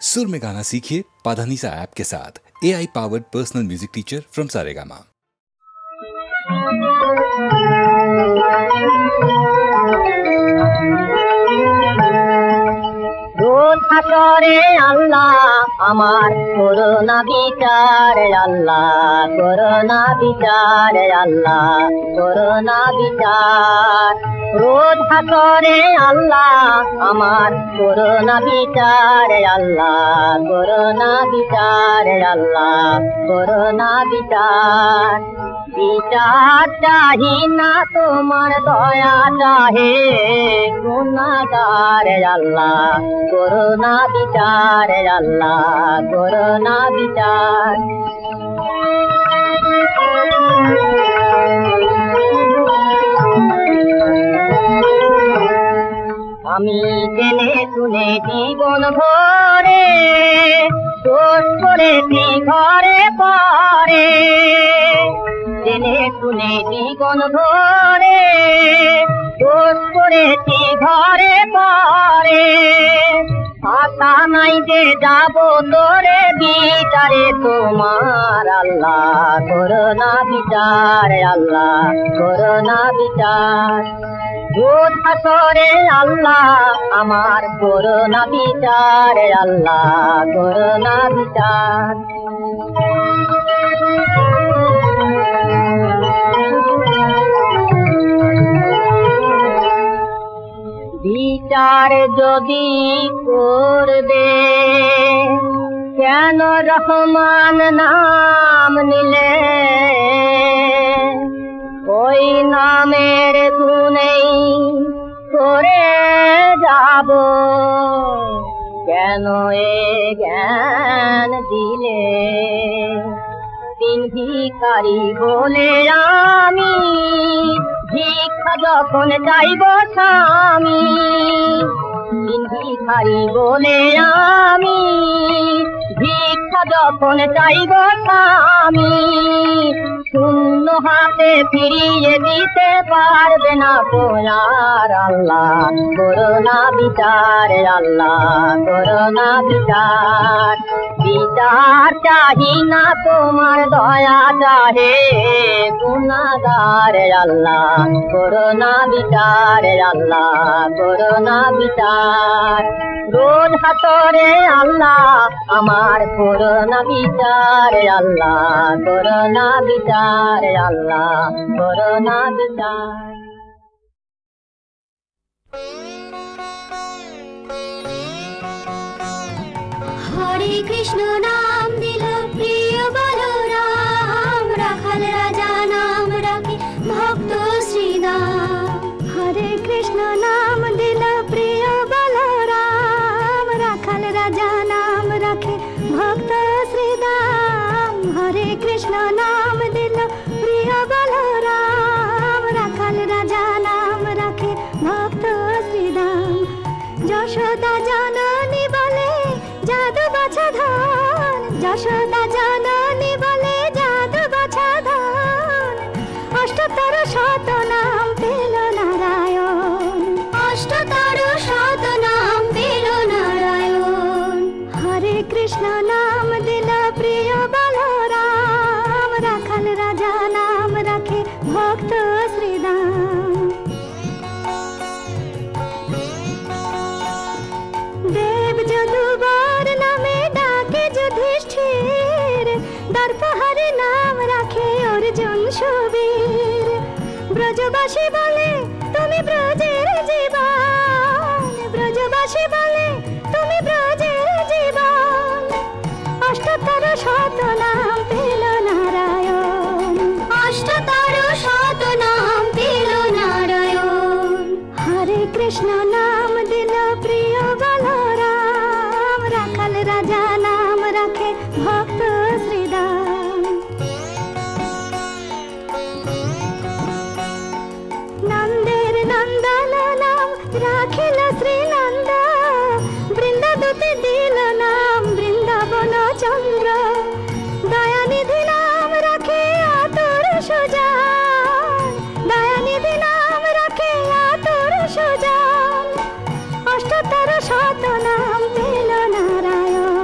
सुर में गाना सीखिए पाधानीसा ऐप के साथ। AI powered personal music teacher from Saregama. রোজ হাসরে আল্লাহ আমার করোনা বিচার আল্লাহ করোনা বিচার আল্লাহ করোনা বিচার রোজ হাসরে আল্লাহ আমার করোনা বিচার আল্লাহ করোনা বিচার আল্লাহ করোনা বিচার বিচার চাহি না তোমার দয়া চাহে গুনাহগার আল্লাহ করোনা বিচার আল্লাহ করোনা বিচার আমি জেনে শুনে জীবন ভরে দোষ করেছি ঘরে পরে জেনে শুনে জীবন ভরে দোষ করেছি ঘরে পরে আশা নাই যে যাব তোরে বিচারে তোমার আল্লাহ করোনা বিচার আল্লাহ করোনা বিচার রোজ হাসরে আল্লাহ আমার করোনা বিচার আল্লাহ করোনা বিচার বিচার যদি করবে কেন রহমান নাম নিলে ওই নামের গুণেই করে যাব কেন এ জ্ঞান দিলে তিন ভিখারি বলে আমি ভিক্ষা যখন চাইব স্বামী তিন ভিখারি বলে আমি ভিক্ষা যখন চাইব স্বামী শূন্য হাতে ফিরিয়ে দিতে পারবে না তোমার আল্লাহ করোনা বিচার আল্লাহ করোনা বিচার বিচার চাহি না তোমার দয়া চাহে গুনাহগার আল্লাহ করোনা বিচার আল্লাহ করোনা বিচার রোজ হাসরে আল্লাহ আমার করোনা বিচার আল্লাহ করোনা বিচার আল্লাহ করোনা বিচার হরে কৃষ্ণ নাম দিল প্রিয় বলরাম রাখাল রাজা নাম রাখে ভক্ত শ্রীদাম হরে কৃষ্ণ নাম দিল প্রিয় বলরাম রাখাল রাজা নাম রাখে ভক্ত শ্রীদাম হরে কৃষ্ণ নাম দিল প্রিয় বলরাম রাখাল রাজা নাম রাখে ভক্ত শ্রীদাম যশোদা জননী বলে জাদু বাছা ধন যশোদা জননী বলে জাদু বাছা ধন অষ্টতর শত নাম পেল নারায়ণ অষ্টতর শত নাম পেল নারায়ণ হরে কৃষ্ণ নাম দিল প্রিয় বলরাম রাখাল রাজা নাম রাখে ভক্ত শ্রীদাম দেব যদুবর নামে ডাকে যুধিষ্ঠির দর্পহরি নাম রাখে অর্জুন সুবীর ব্রজবাসী বলে তুমি ব্রজের জীবন ব্রজবাসী বলে তুমি ব্রজের জীবন অষ্টতর শত নাম পেল নারায়ণ অষ্টতর শত নাম পেল নারায়ণ হরে কৃষ্ণ নাম দিল প্রিয় বলরাম রাখাল রাজা নাম রাখে ভক্ত শ্রীদাম নন্দের নন্দন নাম রাখিল শ্রীনন্দ বৃন্দাদূতে দিল নাম বৃন্দাবন চন্দ্র দয়ানিধি নাম রাখে আতুর সুজান দয়ানিধি নাম রাখে আতুর সুজান অষ্টতর শত নাম পেল নারায়ণ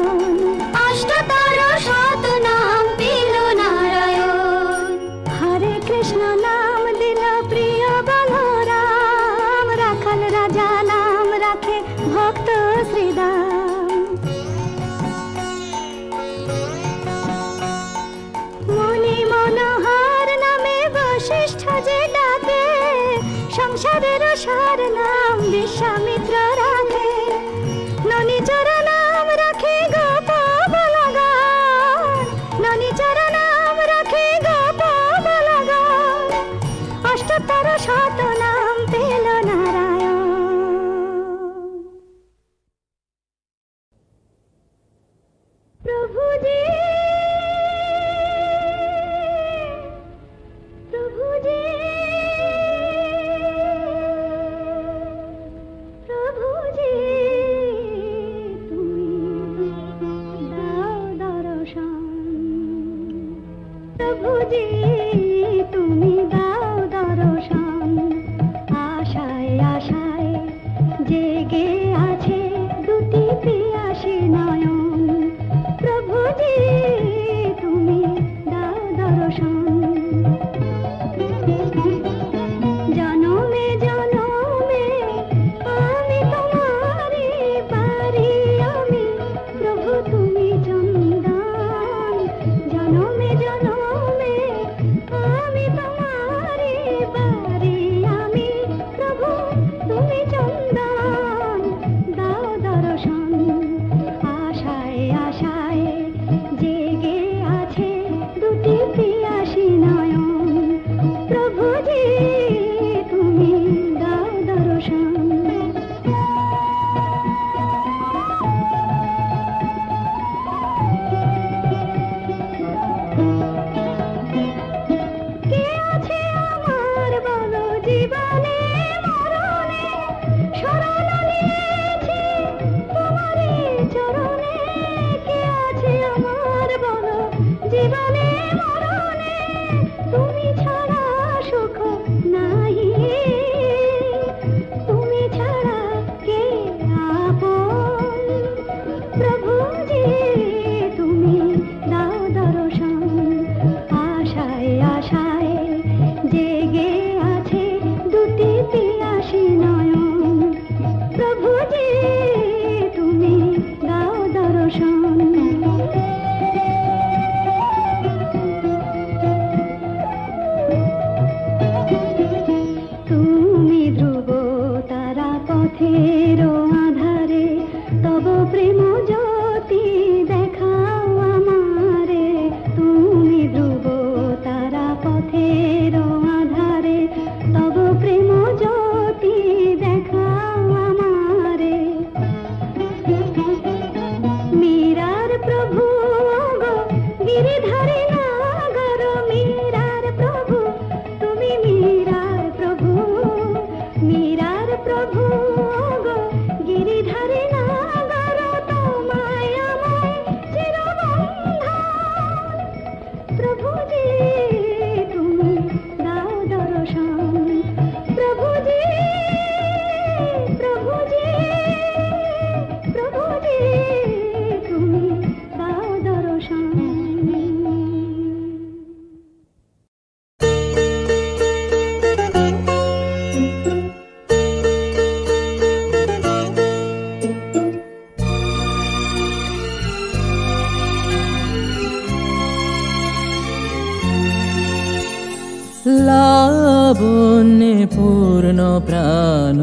লাবণ্যে পূর্ণ প্রাণ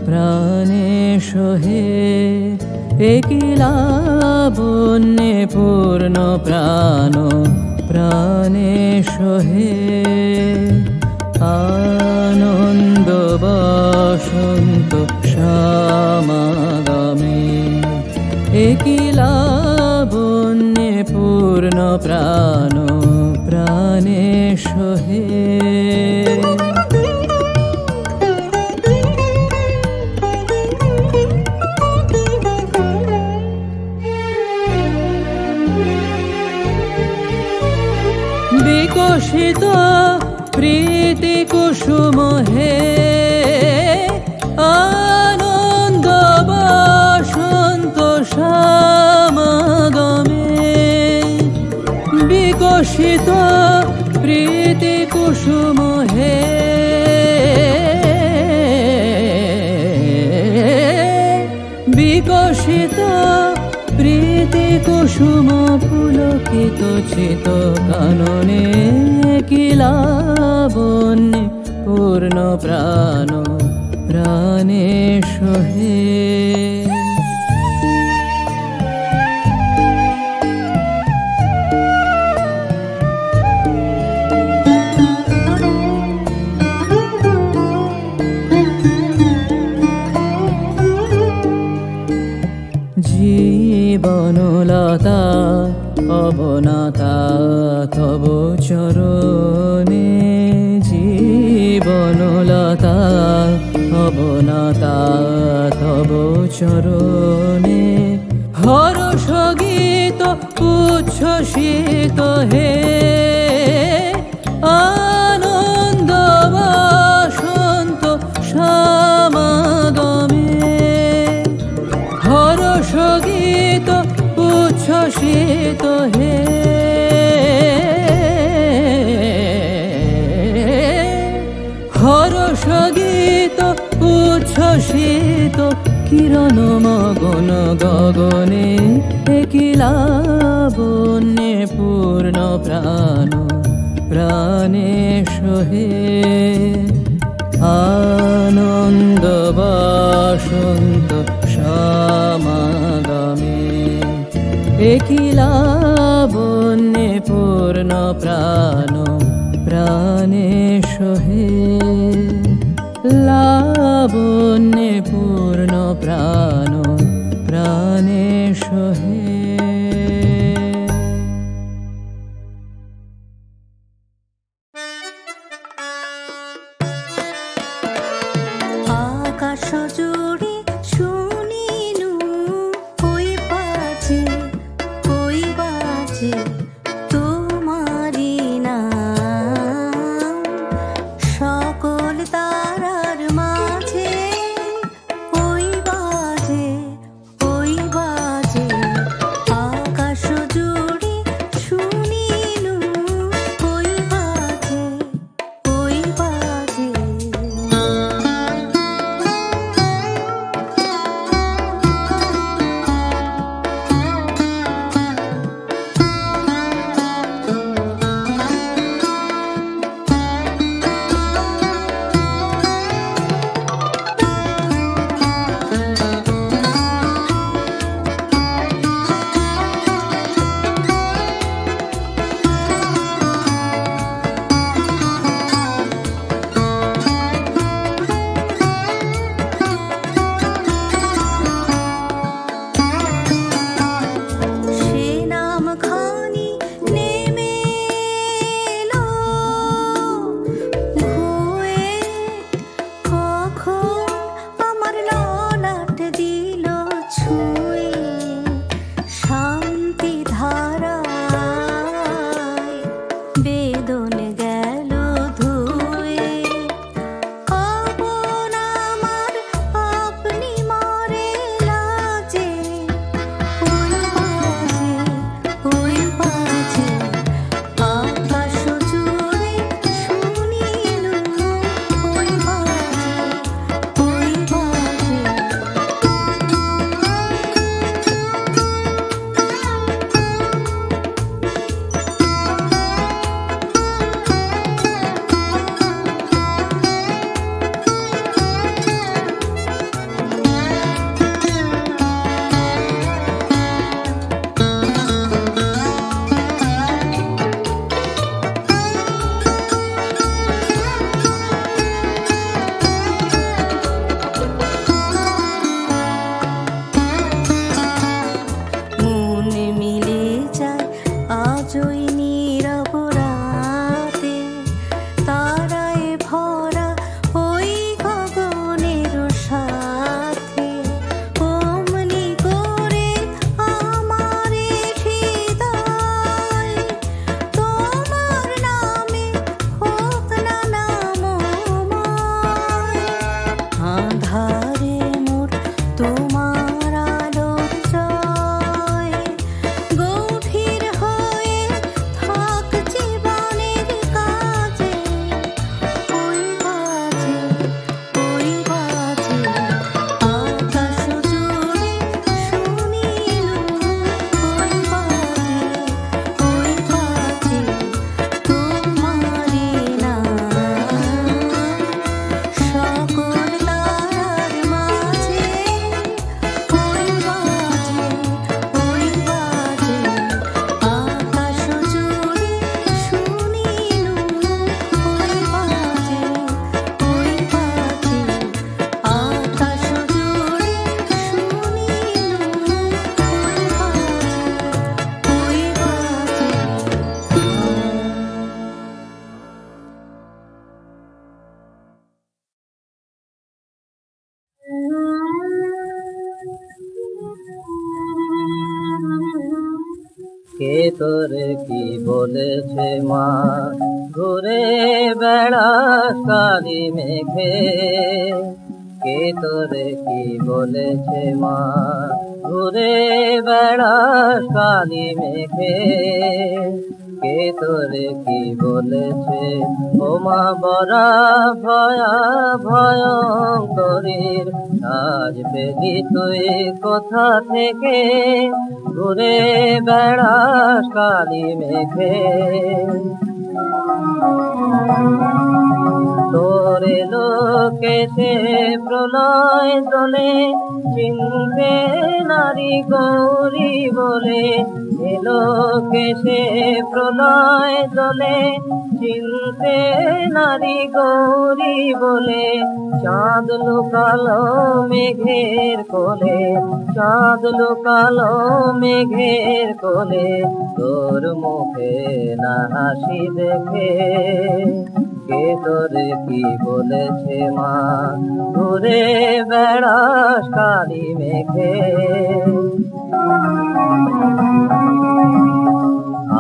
প্রাণে সোহে, একই লাবণ্যে পূর্ণ প্রাণ প্রাণে সোহে। আনন্দ বসন্ত সমাগমে, একই লাবণ্যে পূর্ণ প্রাণ প্রাণে সোহে। বিকশিত প্রীতি কুসুম হে, আনন্দ বসন্ত সমাগমে। বিকশিত প্রীতি কুসুম হে, বিকশিত প্রীতি কুসুম পুলকিত চিত কাননে, কি লাবণ্যে পূর্ণ প্রাণ প্রাণে সোহে। জীবনলতা অবনতা তব চরণে জীবনলতা অবনতা তব চরণে হর্ষ গীত উচ্ছ্বসিত হে আনন্দ বসন্ত সমাগমে হর্ষ গীত উচ্ছ্বসিত হে হর্ষ গীত উচ্ছ্বসিত কিরণ মগন গগনে কিলাবন্যে পূর্ণ প্রাণ প্রাণে সোহে আনন্দ বসন্ত সমাগমে কিলাবন্যে পূর্ণ প্রাণ প্রাণে সোহে লাবণ্যে পূর্ণ প্রাণ প্রাণে সোহে আকাশ জুড়ে শুনিনু কই বাজে তোমারি নাম সকল তারার মাঝে ওই বাজে কে তোরে কি বলেছে মা ঘুরে বেড়াস কালি মেঘে কে তোরে কি বলেছে মা ঘুরে বেড়াস কালি মেঘে কে তোরে কি বলেছে ও মা বরা ভয়া ভয়ঙ্করীর আজ পেলি তুই কোথা থেকে ঘুরে বেড়াস কালি মেঘে তোরে লোকেতে প্রলয় দলে চিনবে নারী গৌরী বলে লোকেতে প্রলয় দলে চিনতে নারী গৌরী বলে চাঁদ লুকালো মেঘের কোলে চাঁদ লুকালো মেঘের কোলে তোর মুখে না হাসি দেখে কে তোরে কি বলেছে মা ঘুরে বেড়াস কালি মেঘে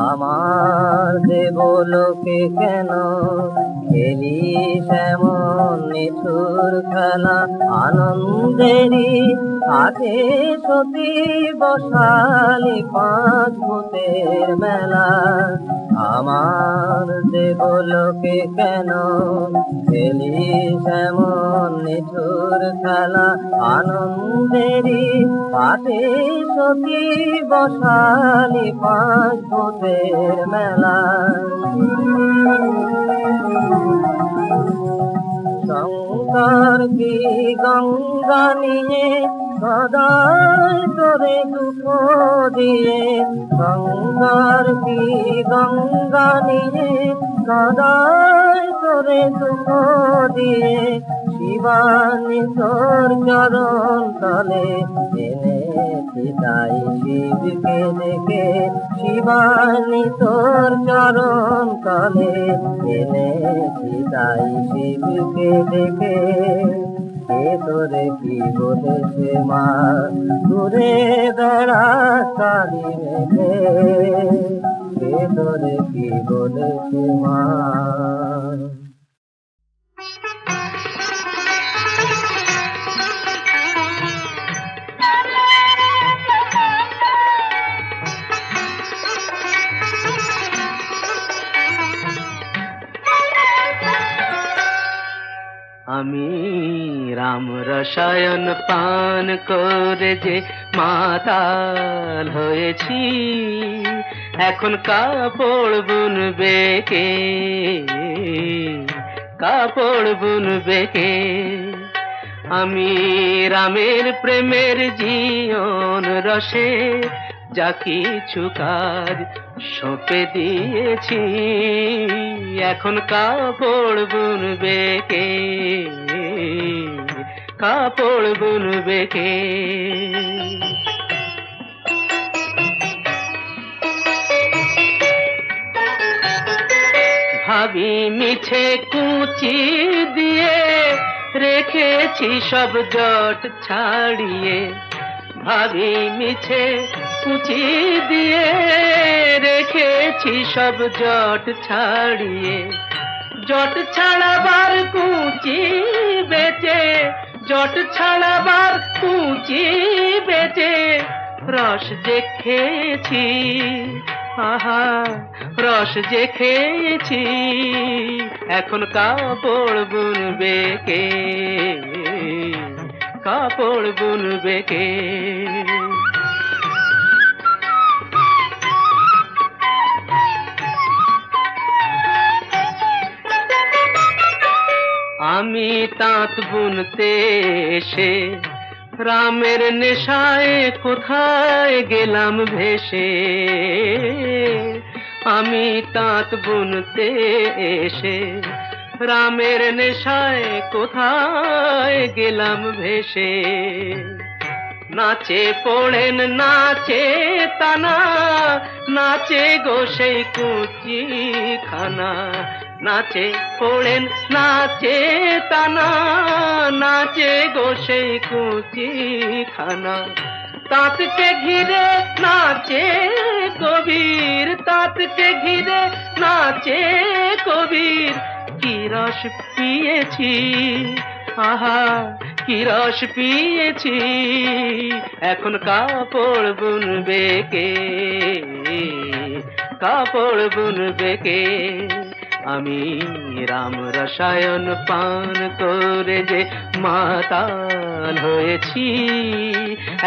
আমার দেবলোকে কেন খেলিস এমন নিঠুর খেলা আনন্দেরই হাতে সতী বসালি পাঁচ ভূতের মেলা আমার দেবলোকে কেন খেলিস এমন নিঠুর খেলা আনন্দেরই হাতে সতী বসালি পাঁচ ভূতের মেলা শঙ্কর কি গঙ্গা নিয়ে সদাই তোরে দুঃখ দিয়ে শঙ্কর কি গঙ্গা নিয়ে সদাই তোরে দুঃখ দিয়ে শিবানী তোর চরণ তলে এনেছি তাই শিবকে দেখে শিবানী তোর চরণ তলে এনেছি তাই শিবকে দেখে কে তোরে কি বলেছে মা ঘুরে বেড়াস কালি মেঘে কে তোরে কি বলেছে মা আমি রাম রসায়ন পান করে যে মাতাল হয়েছি এখন কাপড় বুনবে কে কাপড় বুনবে কে আমি রামের প্রেমের জীবন রসে যা কিছু কাজ সঁপে দিয়েছি এখন কাপড় বুনবে কে কাপড় বুনবে কে ভাবি মিছে কুচি দিয়ে রেখেছি সব জট ছাড়িয়ে ভাবি মিছে কুচি দিয়ে রেখেছি সব জট ছাড়িয়ে জট ছাড়াবার কুচি বেচে জট ছাড়াবার কুচি বেচে রস যে খেয়েছি আহা রস যে খেয়েছি এখন কাপড় বুনবে কে কাপড় বুনবে কে আমি তাঁত বুনতে এসে রামের নেশায় কোথায় গেলাম ভেসে আমি তাঁত বুনতে এসে রামের নেশায় কোথায় গেলাম ভেসে নাচে পড়েন নাচে তানা নাচে গো সেই কুচি খানা নাচে পড়েন নাচে তানা নাচে গো সেই কুচি খানা তাঁতকে ঘিরে নাচে কবি যে ঘিরে নাচে কবির কি রস পিয়েছি, আহা কি রস পিয়েছি। এখন কাপড় বুনবে কে, কাপড় বুনবে কে। আমি রাম রসায়ন পান করে যে মাতাল হয়েছি,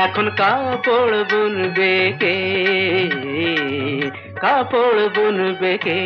এখন কাপড় বুনবে কে, কাপড় বুনবে কে।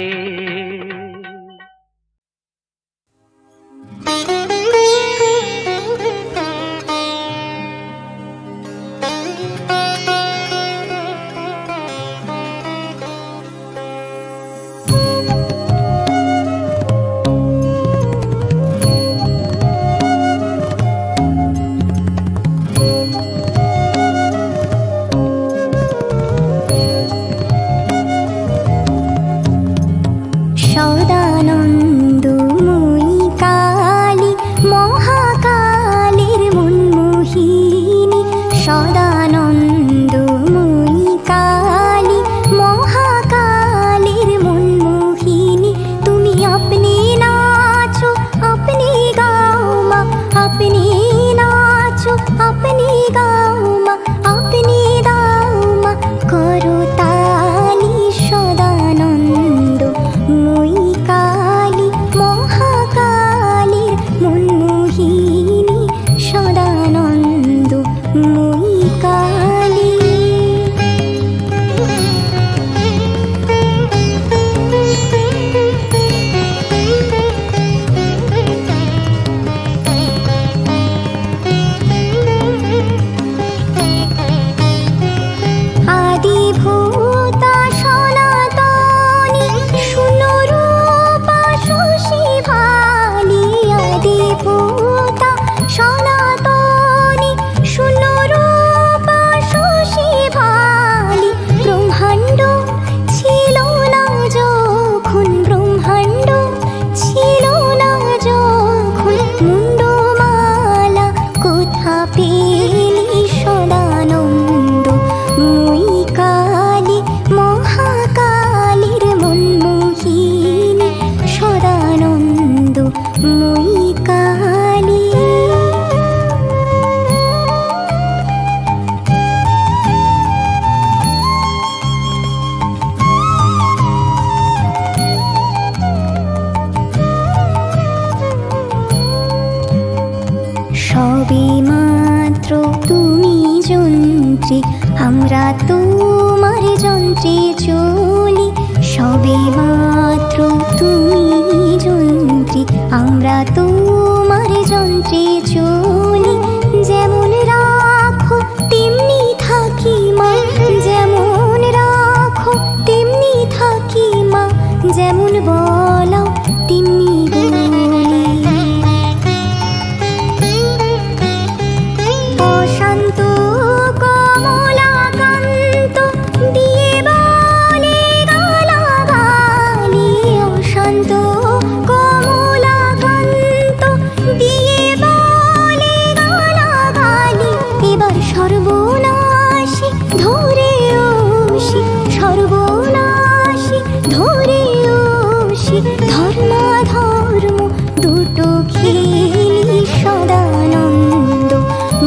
আমরা তোমার যন্ত্রে চলি, সবে মাত্র তুমি যন্ত্রী, আমরা তোমার যন্ত্রে চলি। যেমন রাখো তেমনি থাকি মা, যেমন রাখো তেমনি থাকি মা, যেমন বলাও তেমনি বলি। অশান্ত কমলাকান্ত দিয়ে বলে গালাগালি, অশান্ত কমলাকান্ত দিয়ে বলে গালাগালি। এবার সর্বনাশী ধরে ওষি, সর্বনাশী ধরে ওষি, ধর্মাধর্ম দুটো খেলি সদানন্দ।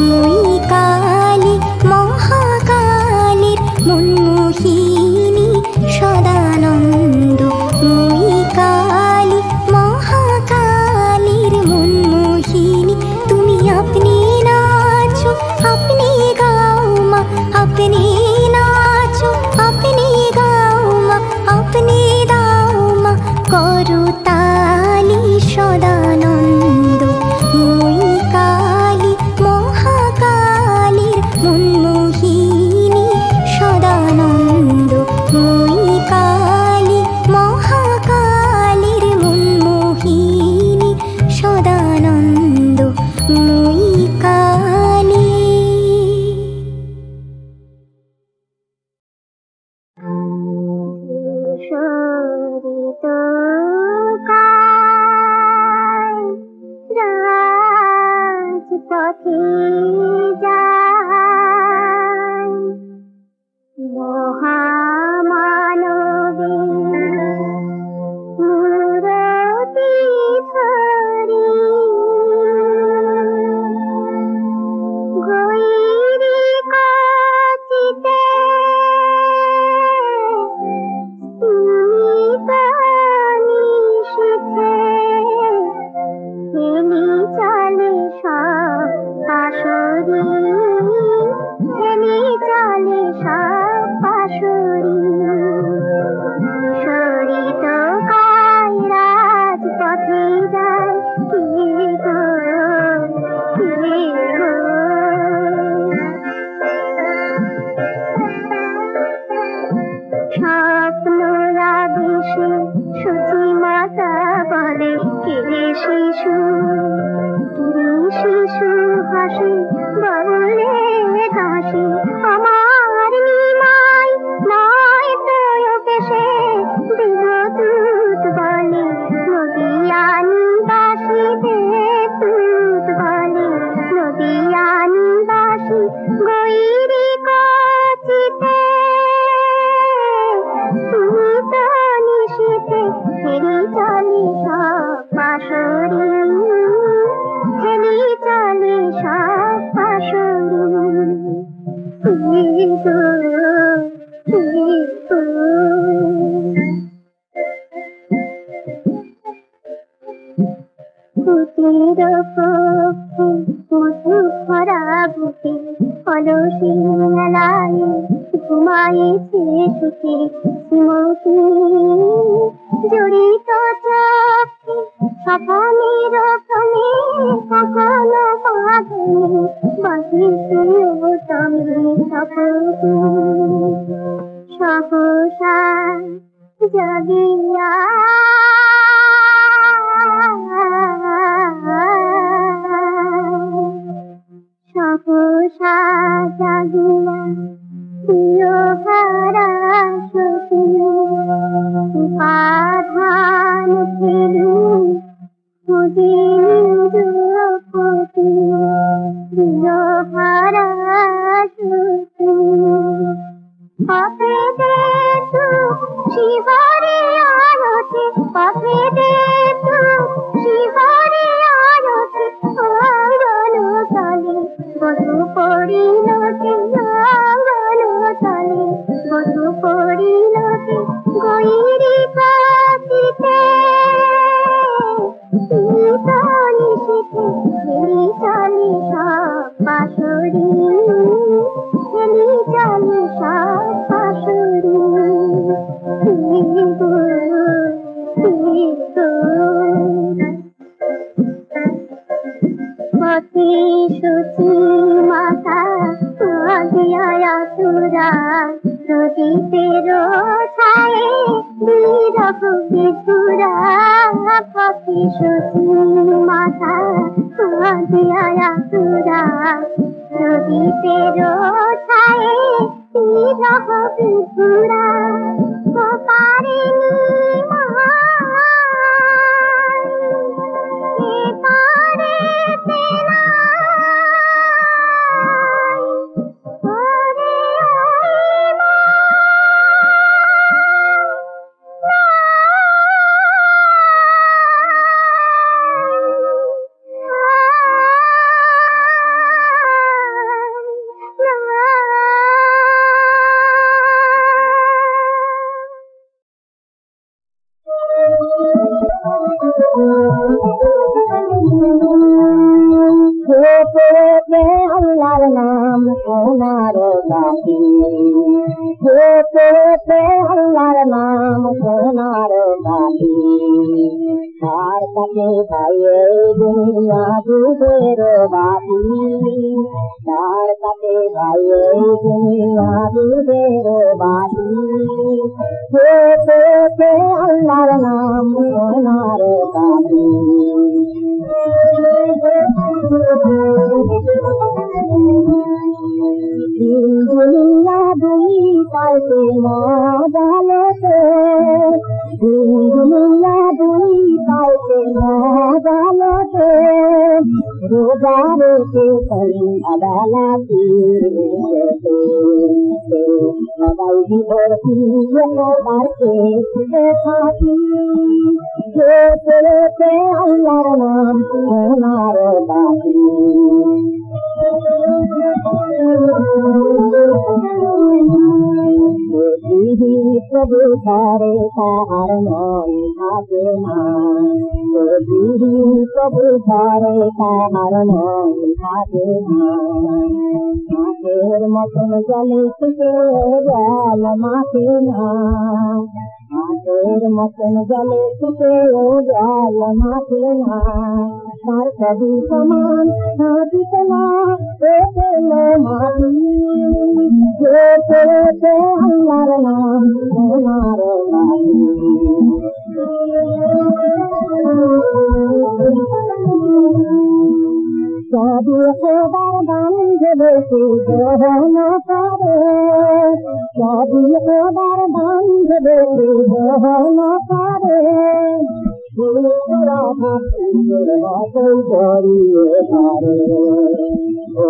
মই কালী মহাকালীর মনমোহিনী সদানন্দ, মই কালী মহাকালীর মনমোহিনী। তুমি আপনি নাচো আপনি গাও মা, আপনি নাচো আপনি গাও মা, আপনি দাও মা করো তালি সদানন্দ। মই কালী মহাকালীর মনমোহিনী সদানন্দ, মই কালী মহাকালীর মনমোহিনী সদানন্দ, মই কালী। শরিত রাজপথে যায় মহামানবী পাশরি শরিত কায় রাজপথে যায় কে গো কে গো স্বপ্ন আদেশে সূচি মাতা বলে কে শিশু শিশু হাসি বলে হাসি আমার নিমাই নয় তো পেশে দেবদূত বলে নদিয়ানি বাসিতে তুত বলে নদিয়ানি বাসি গৈরি কচিতে তুমি তো নিশিতে ফেরি চলে সব পাশরি ফেরি চলে সব পাশরি কুটির পক্ষে মধু ভরা বুকে অলসী মেলায় ঘুমাইছে সুখে স্মৃতি জড়িত চোখে সপনের প্রাণে কখনো বাঁধে বাঁধিতে তুমি সপতি সহসা জাগিয়া সহসা জাগিয়া প্রিয় হারা সতী আধান ফেলু খুঁজে নিরপতি প্রিয় হারা সতী পথে দেখু শিহরে আরতে পথে দেখু শিহরে আরতে আঙ্গন তলে বধূ পড়িলতে আঙ্গন তলে বধূ পড়িলতে গৈরি কাছিতে নিশিতে ফেরি চলে সব পাশরি ফেরি চলে সব পাশরি পথে সূচি মাতা দিয়া তুরা নদীতের ছায়ে বিরহ বিধুরা পথে সূচি মাতা দিয়া তুরা নদীতের ছায়ে বিরহ বিধুরা পারেনি আল্লাহর নাম সোনার বাতি পেতে আল্লাহর নাম সোনার বাতি তার কাছে পাইয়ে দুনিয়া দুধের বাতি তার কাছে পাইয়ে দুনিয়া দুধের বাতি পেতে আল্লাহর নাম সোনার বাতি দুনিয়া দুই পাইতে মজালতে দুনিয়া দুই পাইতে মজালতে রোজা রেখে আদালতি সবাই বিভর্তি পারতে থাকি পেতে আল্লাহর নাম সোনার বাতি তবু ধরে তার মন থাকে না যদি তবু ধরে তার মন থাকে না মাঠের মতন জলে থেকে জল মাঠে না মাঠের মতন জলে থেকে জল মাঠে না তার কবি সমান হাতিত না এলো মাটি যে আল্লাহর নাম সোনার বাড়ি সবই খোদার দান ভেবেছি গ্রহণ করে সবই খোদার দান ভেবেছি গ্রহণ করে জড়িয়ে ধরে ও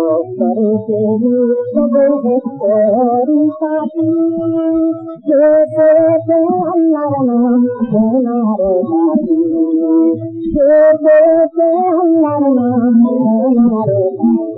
করে আল্লাহর নাম সোনার বাড়ি আল্লাহর নাম সোনার বাড়ি